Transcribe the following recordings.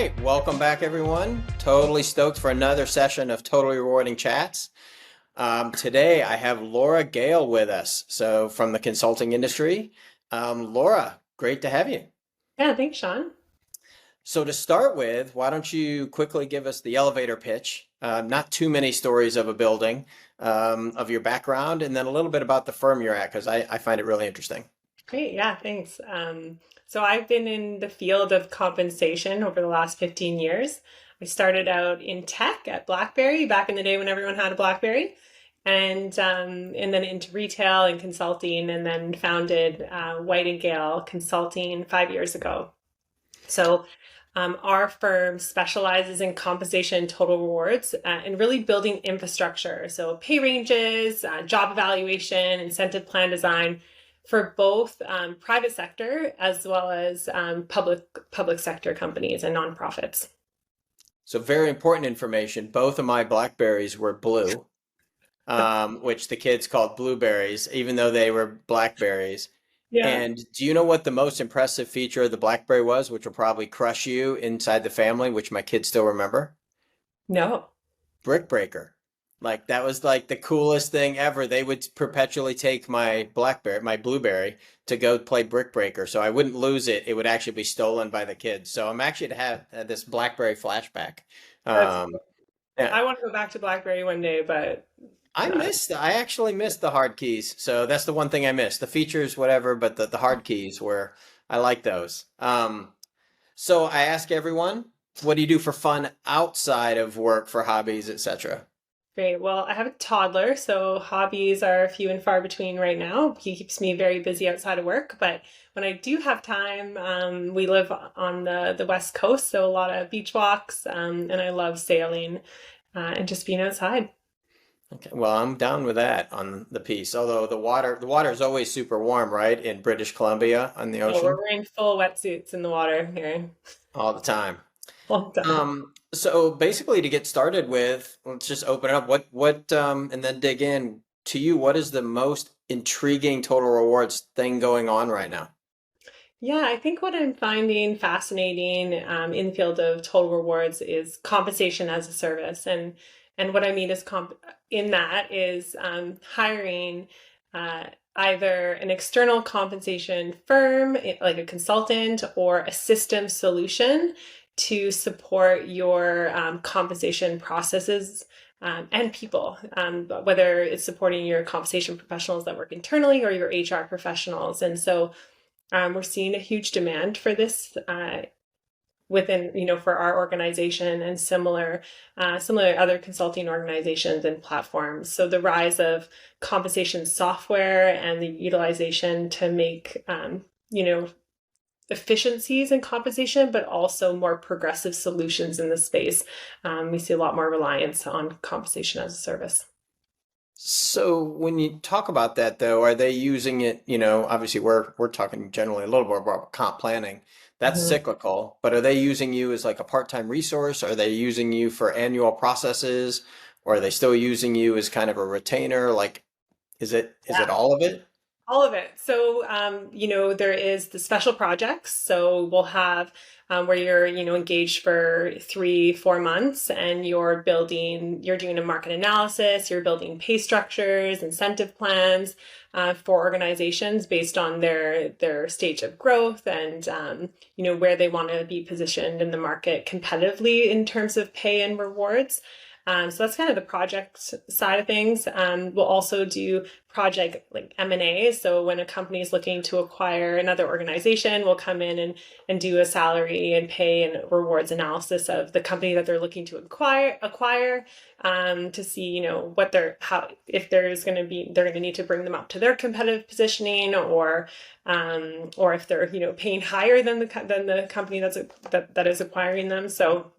right, welcome back everyone. Totally stoked for another session of Totally Rewarding Chats. Today I have Laura Gale with us, so from the consulting industry. Laura, great to have you. Yeah, thanks, Sean. So to start with, why don't you quickly give us the elevator pitch? Not too many stories of a building, of your background, and then a little bit about the firm you're at, because I find it really interesting. Great. Yeah, thanks. So I've been in the field of compensation over the last 15 years. I started out in tech at BlackBerry back in the day when everyone had a BlackBerry, and then into retail and consulting, and then founded White and Gale Consulting 5 years ago. So our firm specializes in compensation and total rewards and really building infrastructure. So pay ranges, job evaluation, incentive plan design for both private sector as well as public sector companies and nonprofits. So very important information. Both of my Blackberries were blue, which the kids called blueberries, even though they were blackberries. Yeah. And do you know what the most impressive feature of the BlackBerry was, which will probably crush you inside the family, which my kids still remember? No. Brick Breaker. Like that was like the coolest thing ever. They would perpetually take my BlackBerry, my Blueberry, to go play Brick Breaker, so I wouldn't lose it. It would actually be stolen by the kids. So I'm actually to have this BlackBerry flashback. That's Um, yeah, I want to go back to BlackBerry one day, but uh, I actually missed the hard keys. So that's the one thing I missed. The features, whatever, but the hard keys were, I like those. So I ask everyone, what do you do for fun outside of work for hobbies, etc.? great. Well, I have a toddler, so hobbies are few and far between right now. He keeps me very busy outside of work, but when I do have time, we live on the West Coast, so a lot of beach walks, and I love sailing and just being outside. Okay, well, I'm down with that on the piece. Although the water is always super warm, right? In British Columbia on the So we're ocean, wearing full wetsuits in the water here all the time. all the time. So basically to get started with, let's just open it up. And then dig in to you. What is the most intriguing total rewards thing going on right now? Yeah, I think what I'm finding fascinating in the field of total rewards is compensation as a service, and what I mean is in that is hiring uh, either an external compensation firm, like a consultant, or a system solution to support your compensation processes. And people, whether it's supporting your compensation professionals that work internally or your HR professionals. And so we're seeing a huge demand for this within, for our organization and similar other consulting organizations and platforms. So the rise of compensation software and the utilization to make, efficiencies in compensation, but also more progressive solutions in the space. We see a lot more reliance on compensation as a service. So when you talk about that though, are they using it, obviously we're talking generally a little more about comp planning. That's Mhm. cyclical, but are they using you as like a part-time resource? Are they using you for annual processes? Or are they still using you as kind of a retainer? Like, is it all of it? All of it. So, there is the special projects. So we'll have where you're, engaged for 3, 4 months and you're doing a market analysis, you're building pay structures, incentive plans for organizations based on their stage of growth and, where they want to be positioned in the market competitively in terms of pay and rewards. So that's kind of the project side of things. We'll also do project like M&A. So when a company is looking to acquire another organization, we'll come in and do a salary and pay and rewards analysis of the company that they're looking to acquire to see, if they're going to need to bring them up to their competitive positioning or if they're, paying higher than the company that is acquiring them. So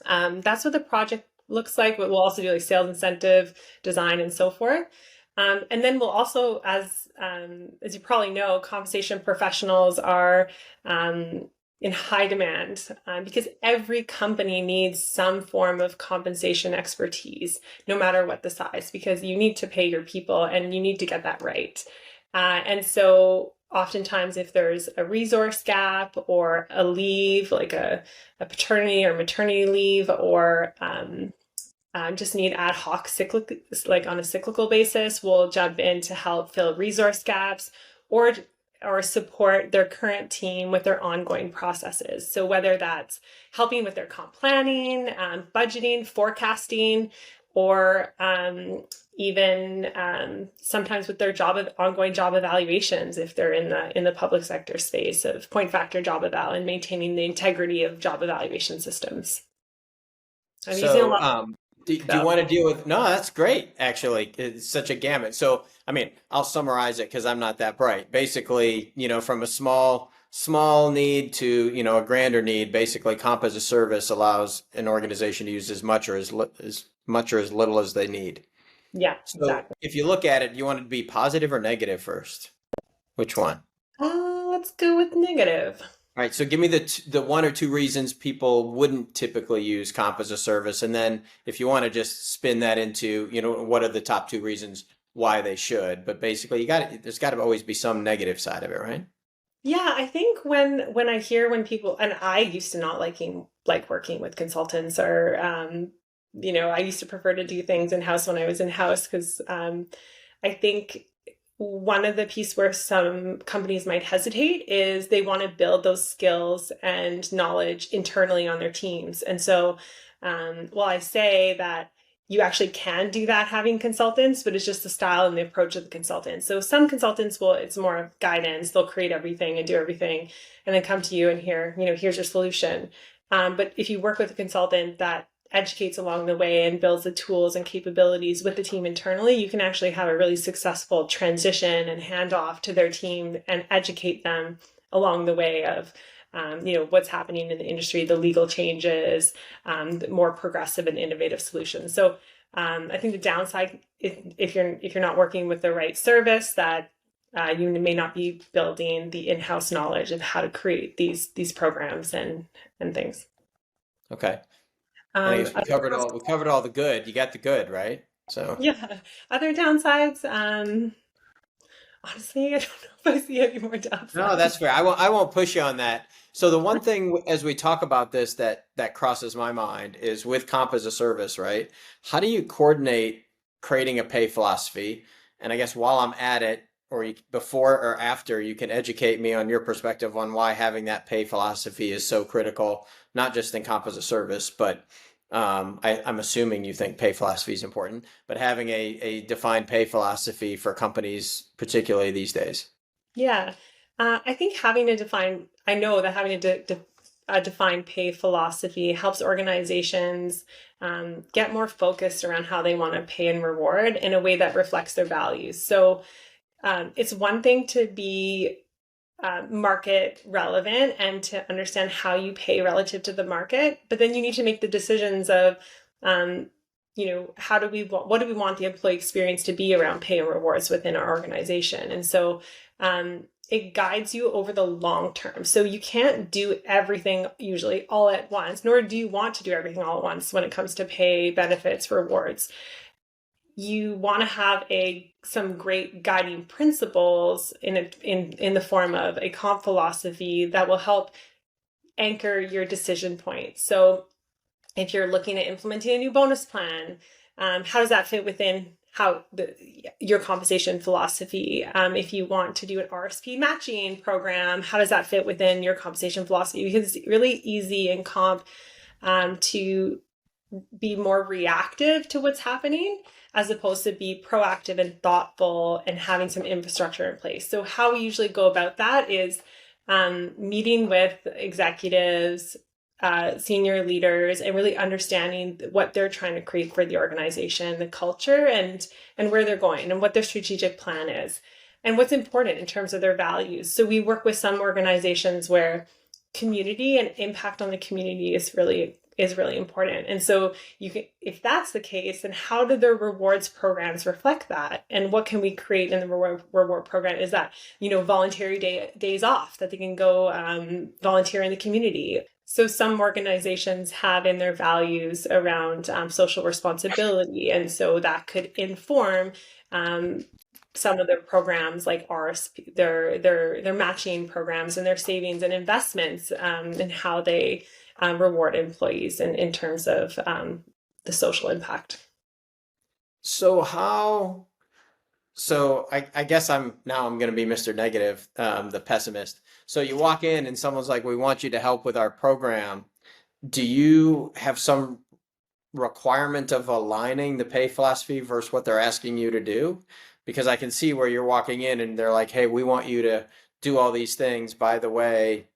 that's what the project looks like. But we'll also do like sales incentive design and so forth. And then we'll also, as you probably know, compensation professionals are in high demand because every company needs some form of compensation expertise, no matter what the size, because you need to pay your people and you need to get that right. And so oftentimes if there's a resource gap or a leave, like a paternity or maternity leave, or just need ad hoc cyclic, like on a cyclical basis, we'll jump in to help fill resource gaps or support their current team with their ongoing processes. So whether that's helping with their comp planning, budgeting, forecasting, or even sometimes with their ongoing job evaluations, if they're in the public sector space of point factor job eval and maintaining the integrity of job evaluation systems. I'm using a So, lot do you of want to deal with? No, that's great. Actually, it's such a gamut. So, I mean, I'll summarize it because I'm not that bright. Basically, from a small need to a grander need. Basically, comp as a service allows an organization to use as much or as little as they need. Yeah, So, exactly. if you look at it, you want it to be positive or negative first? Which one? Let's go with negative. All right, so give me the one or two reasons people wouldn't typically use comp as a service, and then if you want to just spin that into, what are the top two reasons why they should? But basically, there's got to always be some negative side of it, right? Yeah, I think when I hear when people, and I used to not like working with consultants, or I used to prefer to do things in house when I was in house, because I think one of the piece where some companies might hesitate is they want to build those skills and knowledge internally on their teams. And so, while I say that you actually can do that having consultants, but it's just the style and the approach of the consultant. So some consultants it's more of guidance. They'll create everything and do everything and then come to you and here's your solution. But if you work with a consultant that educates along the way and builds the tools and capabilities with the team internally, you can actually have a really successful transition and handoff to their team and educate them along the way of what's happening in the industry, the legal changes, the more progressive and innovative solutions. So I think the downside, if you're not working with the right service, that you may not be building the in-house knowledge of how to create these programs and things. Okay. And I Um, guess we covered all the good. You got the good, right? So. yeah, other downsides. Honestly, I don't know if I see any more No, downsides. that's fair. I won't push you on that. So the one thing as we talk about this that crosses my mind is with comp as a service, right? How do you coordinate creating a pay philosophy? And I guess while I'm at it, or before or after, you can educate me on your perspective on why having that pay philosophy is so critical, not just in comp as a service, but I'm assuming you think pay philosophy is important, but having a defined pay philosophy for companies, particularly these days. Yeah, I think I know that having a defined pay philosophy helps organizations get more focused around how they want to pay and reward in a way that reflects their values. So it's one thing to be market relevant and to understand how you pay relative to the market, but then you need to make the decisions of, what do we want the employee experience to be around pay and rewards within our organization? And so it guides you over the long term. So you can't do everything usually all at once, nor do you want to do everything all at once when it comes to pay, benefits, rewards. You want to have some great guiding principles in the form of a comp philosophy that will help anchor your decision points. So if you're looking at implementing a new bonus plan, how does that fit within your compensation philosophy? If you want to do an RSP matching program, how does that fit within your compensation philosophy? Because it's really easy in comp to be more reactive to what's happening as opposed to be proactive and thoughtful and having some infrastructure in place. So how we usually go about that is meeting with executives, senior leaders, and really understanding what they're trying to create for the organization, the culture, and where they're going, and what their strategic plan is, and what's important in terms of their values. So we work with some organizations where community and impact on the community is really important. And so if that's the case, then how do their rewards programs reflect that? And what can we create in the reward program? Is that, voluntary days off that they can go volunteer in the community? So some organizations have in their values around social responsibility. And so that could inform some of their programs like RSP, their matching programs and their savings and investments, and how they reward employees in terms of the social impact. So how So I guess I'm going to be Mr. Negative, the pessimist. So you walk in and someone's like, "We want you to help with our program." Do you have some requirement of aligning the pay philosophy versus what they're asking you to do? Because I can see where you're walking in and they're like, "Hey, we want you to do all these things." By the way,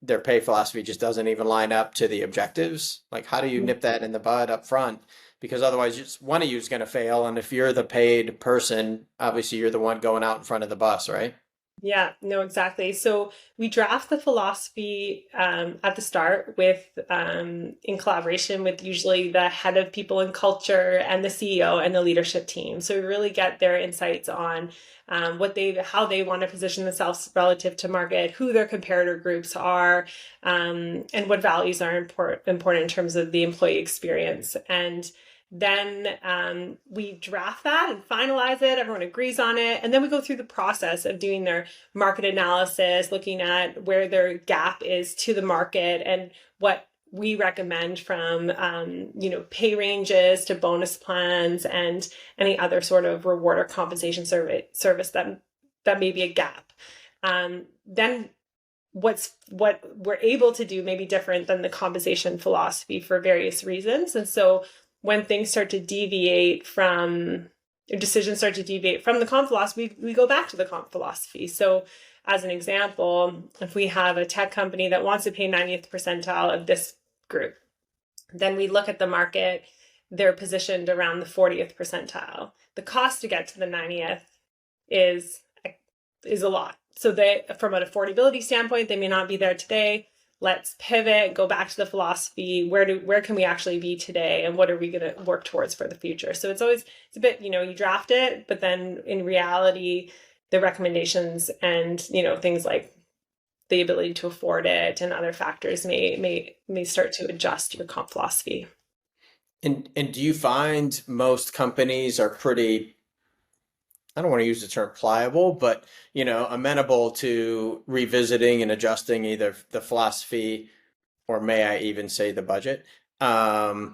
their pay philosophy just doesn't even line up to the objectives. Like, how do you nip that in the bud up front? Because otherwise, just one of you is going to fail. And if you're the paid person, obviously you're the one going out in front of the bus, right? Yeah, no, exactly. So we draft the philosophy at the start with in collaboration with usually the head of people and culture and the CEO and the leadership team. So we really get their insights on how they want to position themselves relative to market, who their comparator groups are, and what values are important in terms of the employee experience. And then we draft that and finalize it. Everyone agrees on it. And then we go through the process of doing their market analysis, looking at where their gap is to the market and what we recommend from, pay ranges to bonus plans and any other sort of reward or compensation service that may be a gap. Then what we're able to do may be different than the compensation philosophy for various reasons. And so when things start to deviate from decisions start to deviate from the comp philosophy, we go back to the comp philosophy. So as an example, if we have a tech company that wants to pay 90th percentile of this group, then we look at the market, they're positioned around the 40th percentile. The cost to get to the 90th is a lot. So from an affordability standpoint, they may not be there today. Let's pivot, go back to the philosophy. Where can we actually be today, and what are we going to work towards for the future? So it's a bit, you draft it, but then in reality, the recommendations and things like the ability to afford it and other factors may start to adjust your comp philosophy. And do you find most companies are pretty, I don't want to use the term pliable, but amenable to revisiting and adjusting either the philosophy or may I even say the budget,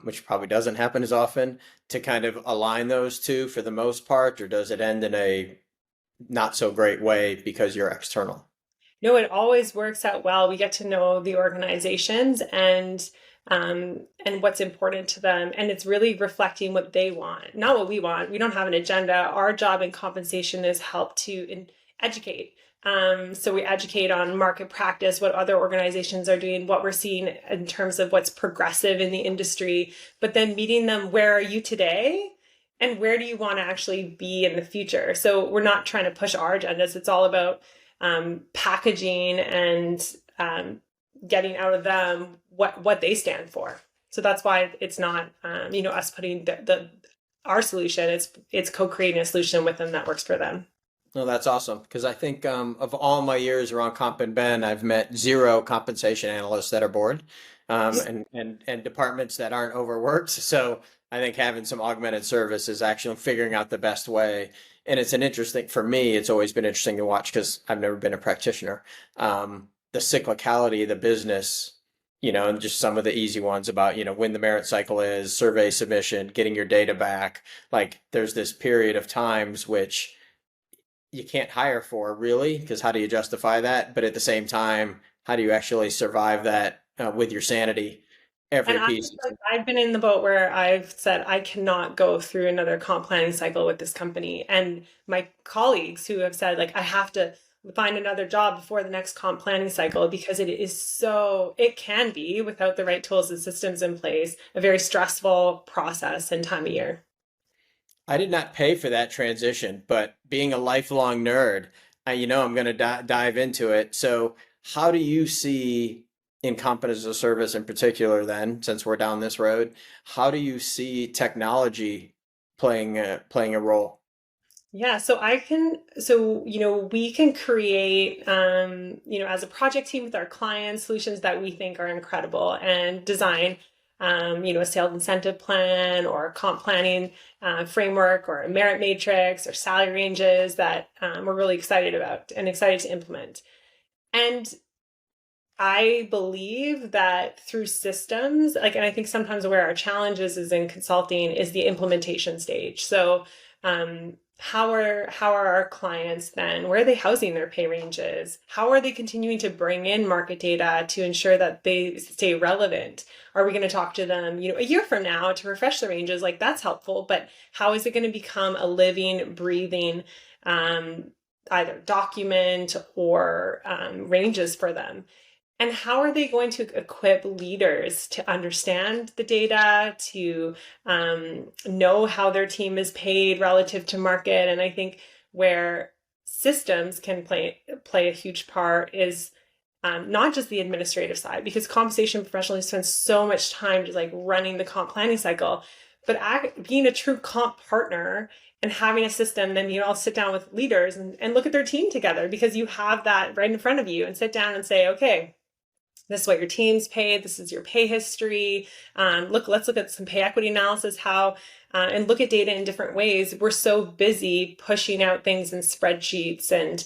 which probably doesn't happen as often, to kind of align those two for the most part, or does it end in a not so great way because you're external? No, it always works out well. We get to know the organizations and what's important to them, and it's really reflecting what they want, not what we want. We don't have an agenda. Our job in compensation is help to educate. So we educate on market practice, what other organizations are doing, what we're seeing in terms of what's progressive in the industry, but then meeting them, where are you today? And where do you want to actually be in the future? So we're not trying to push our agendas. It's all about packaging and getting out of them what they stand for. So that's why it's not us putting our solution. It's co-creating a solution with them that works for them. No, that's awesome because I think of all my years around Comp and Ben, I've met zero compensation analysts that are bored, and departments that aren't overworked. So I think having some augmented service is actually figuring out the best way. And it's an interesting, for me, it's always been interesting to watch because I've never been a practitioner. The cyclicality of the business, and just some of the easy ones about, when the merit cycle is, survey submission, getting your data back. Like there's this period of times which you can't hire for really, because how do you justify that? But at the same time, how do you actually survive that with your sanity? And Every piece. I've been in the boat where I've said I cannot go through another comp planning cycle with this company. And my colleagues who have said, like, I have to find another job before the next comp planning cycle because it can be, without the right tools and systems in place, a very stressful process and time of year. I did not pay for that transition, but being a lifelong nerd, I'm going to dive into it. So, how do you see in competence as a service in particular, then, since we're down this road, how do you see technology playing a role? Yeah, we can create, as a project team with our clients, solutions that we think are incredible and design a sales incentive plan or a comp planning framework or a merit matrix or salary ranges that we're really excited about and excited to implement. And I believe that through systems, like, and I think sometimes where our challenges is in consulting is the implementation stage. So, how are our clients then? Where are they housing their pay ranges? How are they continuing to bring in market data to ensure that they stay relevant? Are we going to talk to them, a year from now to refresh the ranges? Like that's helpful, but how is it going to become a living, breathing, either document or ranges for them? And how are they going to equip leaders to understand the data, to know how their team is paid relative to market? And I think where systems can play a huge part is not just the administrative side, because compensation professionals spend so much time just like running the comp planning cycle, but being a true comp partner and having a system, then you all sit down with leaders and look at their team together, because you have that right in front of you and sit down and say, okay, this is what your team's paid. This is your pay history. Let's look at some pay equity analysis, and look at data in different ways. We're so busy pushing out things in spreadsheets and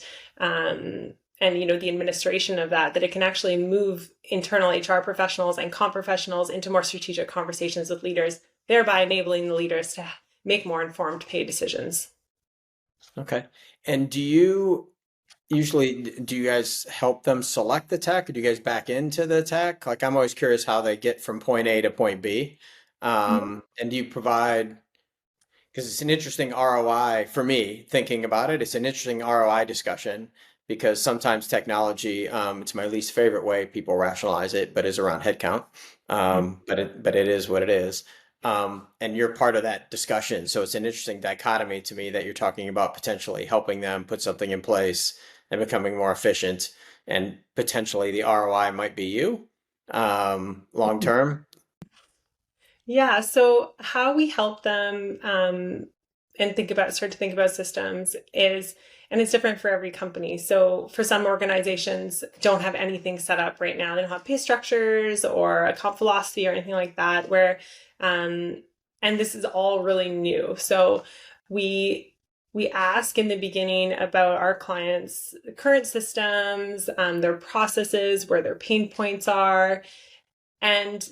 the administration of that it can actually move internal HR professionals and comp professionals into more strategic conversations with leaders, thereby enabling the leaders to make more informed pay decisions. Okay. And do you guys help them select the tech, or do you guys back into the tech? Like, I'm always curious how they get from point A to point B. And do you provide, because it's an interesting ROI for me thinking about it. It's an interesting ROI discussion because sometimes technology, it's my least favorite way people rationalize it, but is around headcount. But it is what it is. And you're part of that discussion. So it's an interesting dichotomy to me that you're talking about potentially helping them put something in place and becoming more efficient, and potentially the ROI might be you, long term. Yeah, so how we help them and start to think about systems is, and it's different for every company. So for some organizations don't have anything set up right now. They don't have pay structures or a comp philosophy or anything like that, and this is all really new. So we ask in the beginning about our clients' current systems, their processes, where their pain points are, and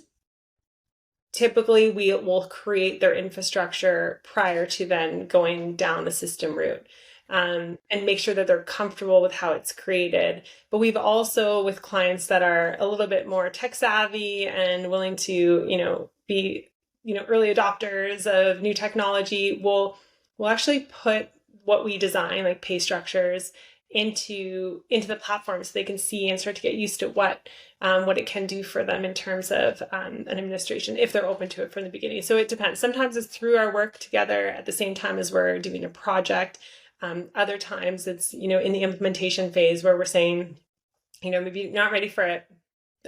typically we will create their infrastructure prior to then going down the system route, and make sure that they're comfortable with how it's created. But we've also, with clients that are a little bit more tech savvy and willing to, be, early adopters of new technology, we'll actually put what we design, like pay structures, into the platform so they can see and start to get used to what it can do for them in terms of an administration, if they're open to it from the beginning. So it depends. Sometimes it's through our work together at the same time as we're doing a project. Other times it's, in the implementation phase where we're saying, maybe not ready for it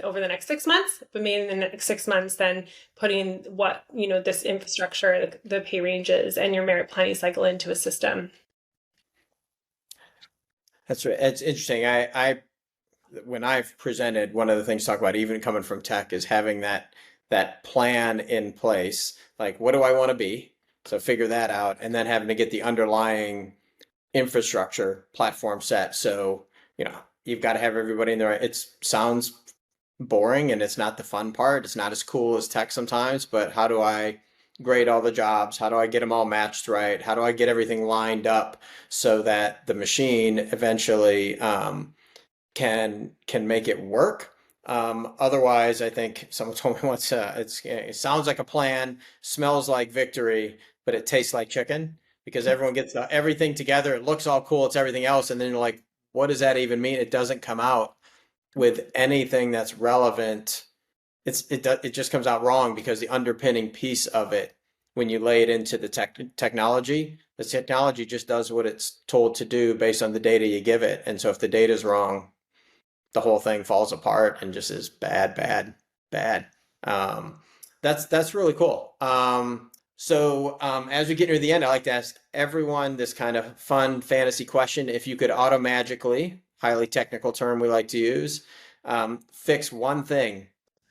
over the next 6 months, but maybe in the next 6 months, then putting this infrastructure, the pay ranges and your merit planning cycle into a system. That's right. It's interesting. When I've presented, one of the things to talk about, even coming from tech, is having that plan in place. Like, what do I want to be? So figure that out, and then having to get the underlying infrastructure platform set. So, you've got to have everybody in there. It sounds boring and it's not the fun part. It's not as cool as tech sometimes, but how do I grade all the jobs? How do I get them all matched right? How do I get everything lined up so that the machine eventually can make it work? Otherwise, I think someone told me once, it sounds like a plan, smells like victory, but it tastes like chicken, because everyone gets everything together. It looks all cool. It's everything else. And then you're like, what does that even mean? It doesn't come out with anything that's relevant. It just comes out wrong, because the underpinning piece of it, when you lay it into the technology, the technology just does what it's told to do based on the data you give it. And so if the data is wrong, the whole thing falls apart and just is bad, bad, bad. That's really cool. So as we get near the end, I like to ask everyone this kind of fun fantasy question. If you could auto magically, highly technical term we like to use, fix one thing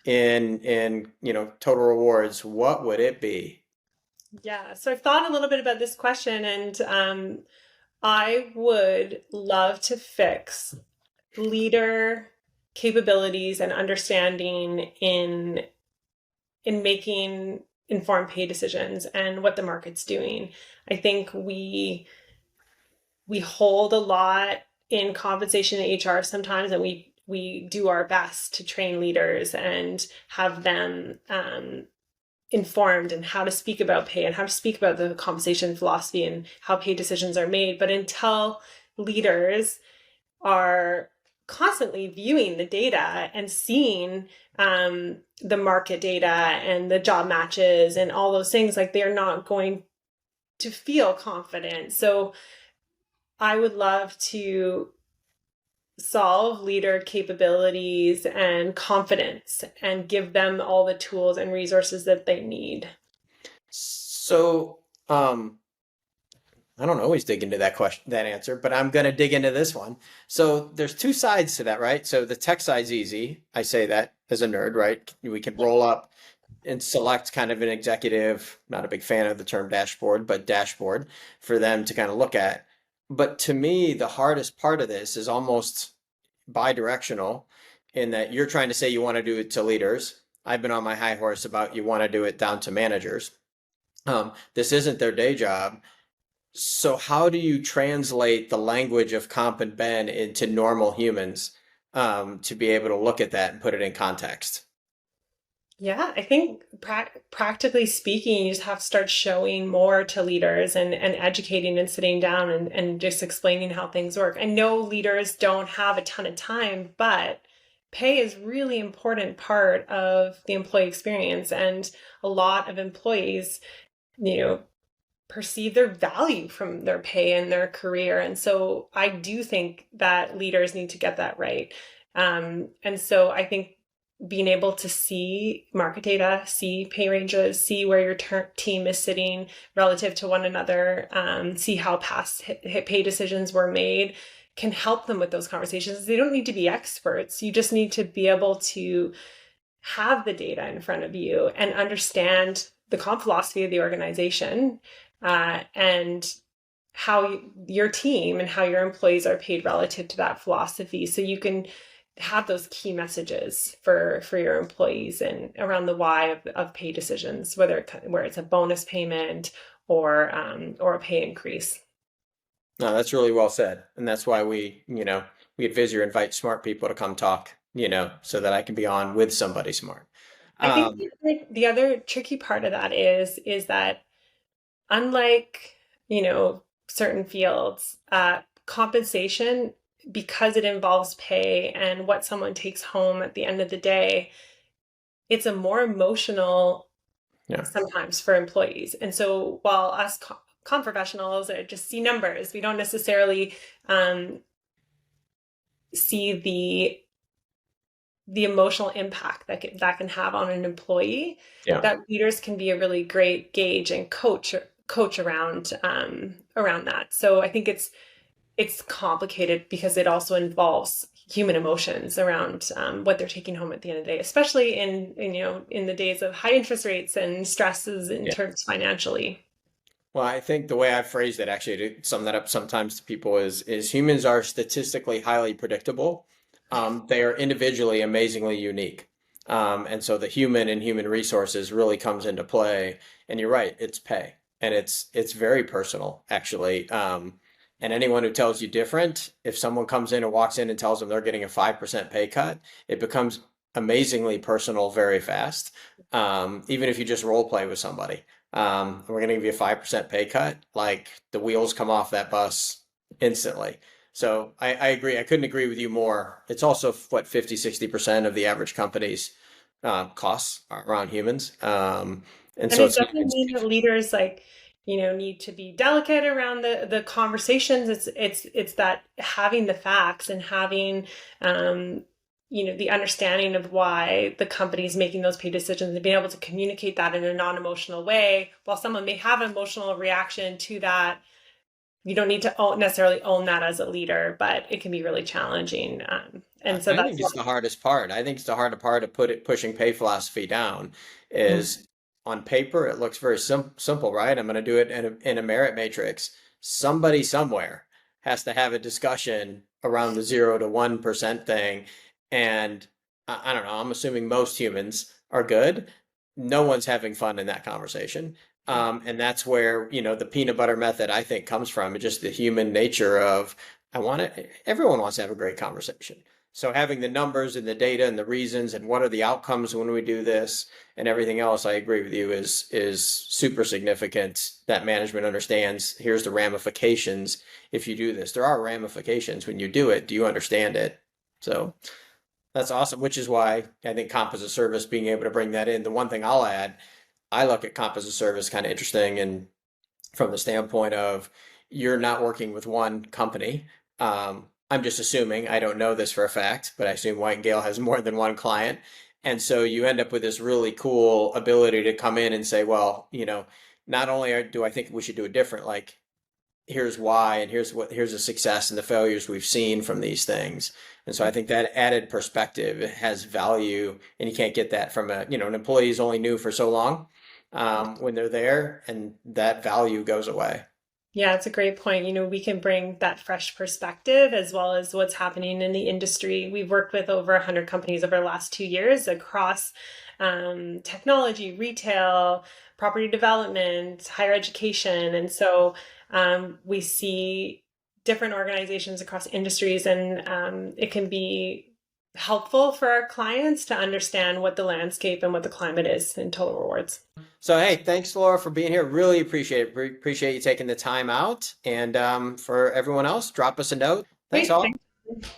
in total rewards, what would it be? Yeah, so I've thought a little bit about this question, and I would love to fix leader capabilities and understanding in making informed pay decisions and what the market's doing. I think we hold a lot in compensation and HR sometimes, and we do our best to train leaders and have them informed and how to speak about pay and how to speak about the compensation philosophy and how pay decisions are made. But until leaders are constantly viewing the data and seeing the market data and the job matches and all those things, like they're not going to feel confident. So I would love to solve leader capabilities and confidence and give them all the tools and resources that they need. So, I don't always dig into that question, that answer, but I'm going to dig into this one. So there's two sides to that, right? So the tech side's easy. I say that as a nerd, right? We can roll up and select kind of an executive, not a big fan of the term dashboard, but dashboard for them to kind of look at. But to me, the hardest part of this is almost bi-directional in that you're trying to say you want to do it to leaders. I've been on my high horse about you want to do it down to managers. This isn't their day job. So how do you translate the language of comp and ben into normal humans to be able to look at that and put it in context? Yeah, I think practically speaking, you just have to start showing more to leaders and educating and sitting down and just explaining how things work. I know leaders don't have a ton of time, but pay is really important part of the employee experience. And a lot of employees, you know, perceive their value from their pay and their career. And so I do think that leaders need to get that right. And so I think being able to see market data, see pay ranges, see where your team is sitting relative to one another, see how past pay decisions were made can help them with those conversations. They don't need to be experts. You just need to be able to have the data in front of you and understand the comp philosophy of the organization and how your team and how your employees are paid relative to that philosophy. So you can have those key messages for your employees and around the why of pay decisions, where it's a bonus payment or a pay increase. No, that's really well said. And that's why we at Visier invite smart people to come talk, so that I can be on with somebody smart. I think Um, the other tricky part of that is that unlike, certain fields, compensation, because it involves pay and what someone takes home at the end of the day, it's a more emotional yeah. sometimes for employees. And so while us comp professionals just see numbers, we don't necessarily see the emotional impact that can have on an employee. Yeah. That leaders can be a really great gauge and coach around that. So I think it's complicated because it also involves human emotions around what they're taking home at the end of the day, especially in the days of high interest rates and stresses in Yeah. terms financially. Well, I think the way I phrased it actually to sum that up sometimes to people is humans are statistically highly predictable. They are individually amazingly unique. And so the human and human resources really comes into play. And you're right, it's pay. And it's very personal, actually. And anyone who tells you different, if someone comes in and walks in and tells them they're getting a 5% pay cut, it becomes amazingly personal very fast. Even if you just role play with somebody. We're going to give you a 5% pay cut. Like the wheels come off that bus instantly. So I agree. I couldn't agree with you more. It's also what 50, 60% of the average company's costs are around humans. And And so it it's doesn't mean that leaders need to be delicate around the conversations. It's that having the facts and having the understanding of why the company is making those pay decisions and being able to communicate that in a non-emotional way. While someone may have an emotional reaction to that, you don't need to necessarily own that as a leader, but it can be really challenging And so I that's think it's the hardest part. I think it's the hardest part of pushing pay philosophy down is on paper, it looks very simple, right? I'm going to do it in a merit matrix. Somebody somewhere has to have a discussion around the 0 to 1% thing. And I don't know, I'm assuming most humans are good. No one's having fun in that conversation. And that's where, the peanut butter method, I think, comes from just the human nature of everyone wants to have a great conversation. So having the numbers and the data and the reasons and what are the outcomes when we do this and everything else, I agree with you, is super significant that management understands here's the ramifications if you do this. There are ramifications when you do it. Do you understand it? So that's awesome, which is why I think comp as a service being able to bring that in. The one thing I'll add, I look at comp as a service kind of interesting and from the standpoint of you're not working with one company. I'm just assuming, I don't know this for a fact, but I assume White and Gale has more than one client. And so you end up with this really cool ability to come in and say, well, not only do I think we should do it different, like here's why and here's the success and the failures we've seen from these things. And so I think that added perspective has value, and you can't get that from an employee is only new for so long when they're there, and that value goes away. Yeah, it's a great point. We can bring that fresh perspective as well as what's happening in the industry. We've worked with over 100 companies over the last 2 years across technology, retail, property development, higher education. And so we see different organizations across industries, and it can be helpful for our clients to understand what the landscape and what the climate is in total rewards. So, hey, thanks, Laura, for being here. Really appreciate it. Appreciate you taking the time out. And for everyone else, drop us a note. Thanks, Great. all. Thanks.